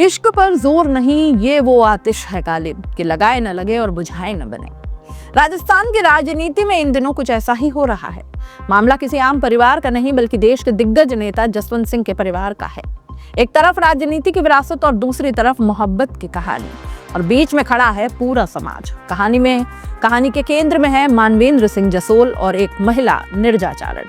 इश्क पर जोर नहीं, ये वो आतिश है गालिब कि लगाए न लगे और बुझाए न बने। राजस्थान की राजनीति में इन दिनों कुछ ऐसा ही हो रहा है। मामला किसी आम परिवार का नहीं बल्कि देश के दिग्गज नेता जसवंत सिंह के परिवार का है। एक तरफ राजनीति की विरासत और दूसरी तरफ मोहब्बत की कहानी, और बीच में खड़ा है पूरा समाज। कहानी के केंद्र में है मानवेंद्र सिंह जसोल और एक महिला निर्जा चारण।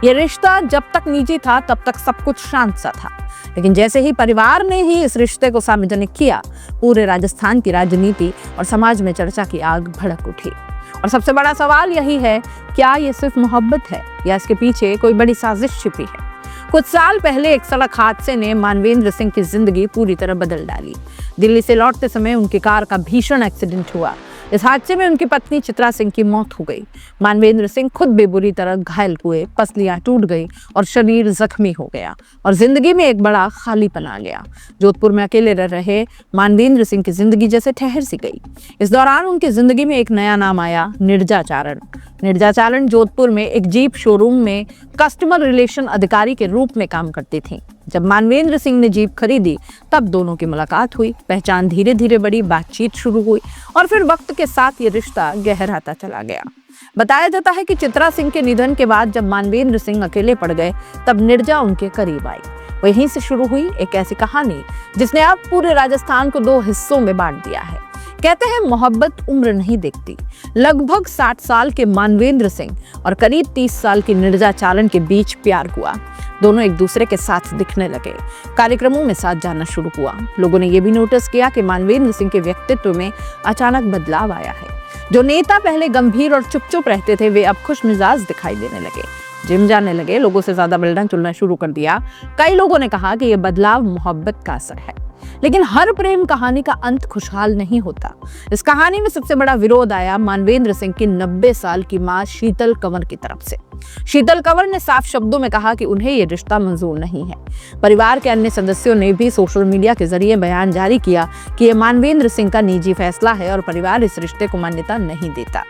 ये रिश्ता जब तक निजी था तब तक सब कुछ शांत सा था, लेकिन जैसे ही परिवार ने ही इस रिश्ते को सार्वजनिक किया, पूरे राजस्थान की राजनीति और समाज में चर्चा की आग भड़क उठी। और सबसे बड़ा सवाल यही है, क्या ये सिर्फ मोहब्बत है या इसके पीछे कोई बड़ी साजिश छिपी है? कुछ साल पहले एक सड़क हादसे ने मानवेंद्र सिंह की जिंदगी पूरी तरह बदल डाली। दिल्ली से लौटते समय उनकी कार का भीषण एक्सीडेंट हुआ। इस हादसे में उनकी पत्नी चित्रा सिंह की मौत हो गई। मानवेंद्र सिंह खुद भी बुरी तरह घायल हुए, पसलियां टूट गई और शरीर जख्मी हो गया और जिंदगी में एक बड़ा खालीपन आ गया। जोधपुर में अकेले रह रहे मानवेंद्र सिंह की जिंदगी जैसे ठहर सी गई। इस दौरान उनकी जिंदगी में एक नया नाम आया, निर्जा चारण। निर्जा चारण जोधपुर में एक जीप शोरूम में कस्टमर रिलेशन अधिकारी के रूप में काम करती थी। जब मानवेंद्र सिंह ने जीप खरीदी तब दोनों की मुलाकात हुई, पहचान धीरे धीरे बढ़ी, बातचीत शुरू हुई और फिर वक्त के साथ ये रिश्ता गहराता चला गया। बताया जाता है कि चित्रा सिंह के निधन के बाद जब मानवेंद्र सिंह अकेले पड़ गए तब निर्जा उनके करीब आई। वहीं से शुरू हुई एक ऐसी कहानी जिसने अब पूरे राजस्थान को दो हिस्सों में बांट दिया है। कहते हैं मोहब्बत उम्र नहीं देखती। लगभग 60 साल के मानवेंद्र सिंह और करीब 30 साल की निर्जा चारण के बीच प्यार हुआ। दोनों एक दूसरे के साथ दिखने लगे, कार्यक्रमों में साथ जाना शुरू हुआ। लोगों ने यह भी नोटिस किया कि मानवेंद्र सिंह के व्यक्तित्व में अचानक बदलाव आया है। जो नेता पहले गंभीर और चुप रहते थे, वे अब खुश मिजाज दिखाई देने लगे, जिम जाने लगे, लोगों से ज्यादा मिलना जुलना शुरू कर दिया। कई लोगों ने कहा कि यह बदलाव मोहब्बत का असर है। लेकिन हर प्रेम कहानी का अंत खुशहाल नहीं होता। इस कहानी में सबसे बड़ा विरोध आया मानवेंद्र सिंह की 90 साल की मां शीतल कंवर की तरफ से। शीतल कंवर ने साफ शब्दों में कहा कि उन्हें यह रिश्ता मंजूर नहीं है। परिवार के अन्य सदस्यों ने भी सोशल मीडिया के जरिए बयान जारी किया कि यह मानवेंद्र सिंह का निजी फैसला है और परिवार इस रिश्ते को मान्यता नहीं देता।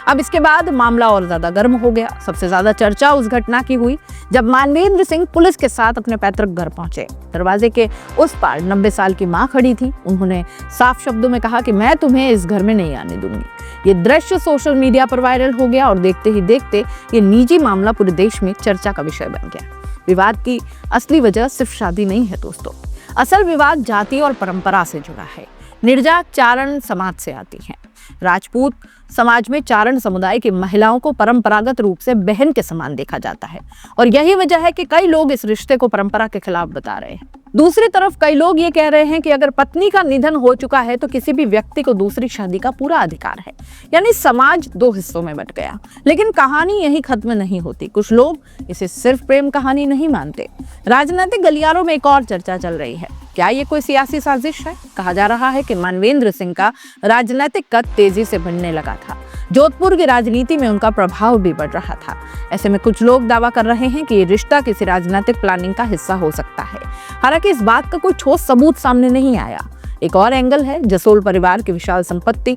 अब इसके बाद मामला और ज्यादा गर्म हो गया। सबसे ज्यादा चर्चा उस घटना की हुई जब मानवेंद्र सिंह पुलिस के साथ अपने पैतृक घर पहुंचे। दरवाजे के उस पार 90 साल की मां खड़ी थी। उन्होंने साफ शब्दों में कहा कि मैं तुम्हें इस घर में नहीं आने दूंगी। ये दृश्य सोशल मीडिया पर वायरल हो गया और देखते ही देखते ये निजी मामला पूरे देश में चर्चा का विषय बन गया। विवाद की असली वजह सिर्फ शादी नहीं है दोस्तों, असल विवाद जाति और परंपरा से जुड़ा है। निर्जा चारण समाज से आती हैं। राजपूत समाज में चारण समुदाय की महिलाओं को परंपरागत रूप से बहन के समान देखा जाता है और यही वजह है कि कई लोग इस रिश्ते को परंपरा के खिलाफ बता रहे हैं। दूसरी तरफ कई लोग ये कह रहे हैं कि अगर पत्नी का निधन हो चुका है तो किसी भी व्यक्ति को दूसरी शादी का पूरा अधिकार है, यानी समाज दो हिस्सों में बंट गया। लेकिन कहानी यही खत्म नहीं होती। कुछ लोग इसे सिर्फ प्रेम कहानी नहीं मानते। राजनीतिक गलियारों में एक और चर्चा चल रही है, क्या ये कोई सियासी साजिश है? कहा जा रहा है कि मानवेंद्र सिंह का राजनीतिक कद तेजी से बढ़ने लगा था। जोधपुर की राजनीति में उनका प्रभाव भी बढ़ रहा था। ऐसे में कुछ लोग दावा कर रहे हैं कि ये रिश्ता किसी राजनीतिक प्लानिंग का हिस्सा हो सकता है। हालांकि इस बात का कोई ठोस सबूत सामने नहीं आया। एक और एंगल है जसोल परिवार की विशाल संपत्ति।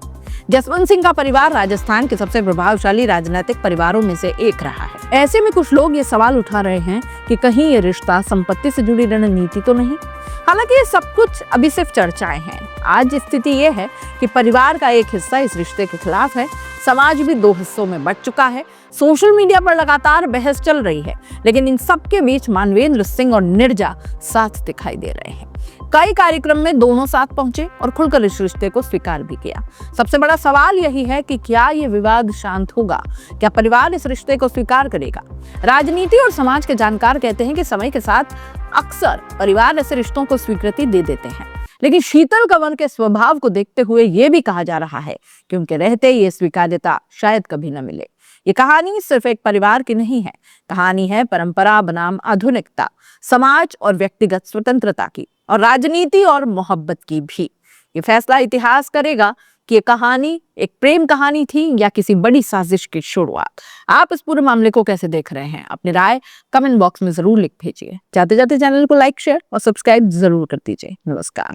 जसवंत सिंह का परिवार राजस्थान के सबसे प्रभावशाली राजनीतिक परिवारों में से एक रहा है। ऐसे में कुछ लोग ये सवाल उठा रहे हैं कि कहीं ये रिश्ता संपत्ति से जुड़ी रणनीति तो नहीं। हालांकि ये सब कुछ अभी सिर्फ चर्चाएं हैं। आज स्थिति ये है कि परिवार का एक हिस्सा इस रिश्ते के खिलाफ है, समाज भी दो हिस्सों में बंट चुका है। सोशल मीडिया पर लगातार बहस चल रही है, लेकिन इन सब के बीच मानवेंद्र सिंह और निर्जा साथ दिखाई दे रहे हैं। कई कार्यक्रम में दोनों साथ पहुंचे और खुलकर इस रिश्ते को स्वीकार भी किया। सबसे बड़ा सवाल यही है कि क्या ये विवाद शांत होगा? क्या परिवार इस रिश्ते को स्वीकार करेगा? राजनीति और समाज के जानकार कहते हैं कि समय के साथ अक्सर परिवार ऐसे रिश्तों को स्वीकृति दे देते हैं, लेकिन शीतल कंवर के स्वभाव को देखते हुए ये भी कहा जा रहा है कि उनके रहते ये स्वीकार्यता शायद कभी न मिले। ये कहानी सिर्फ एक परिवार की नहीं है, कहानी है परंपरा बनाम आधुनिकता, समाज और व्यक्तिगत स्वतंत्रता की, और राजनीति और मोहब्बत की भी। ये फैसला इतिहास करेगा कि ये कहानी एक प्रेम कहानी थी या किसी बड़ी साजिश की शुरुआत। आप इस पूरे मामले को कैसे देख रहे हैं? अपनी राय कमेंट बॉक्स में जरूर लिख भेजिए। जाते जाते चैनल को लाइक, शेयर और सब्सक्राइब जरूर कर दीजिए। नमस्कार।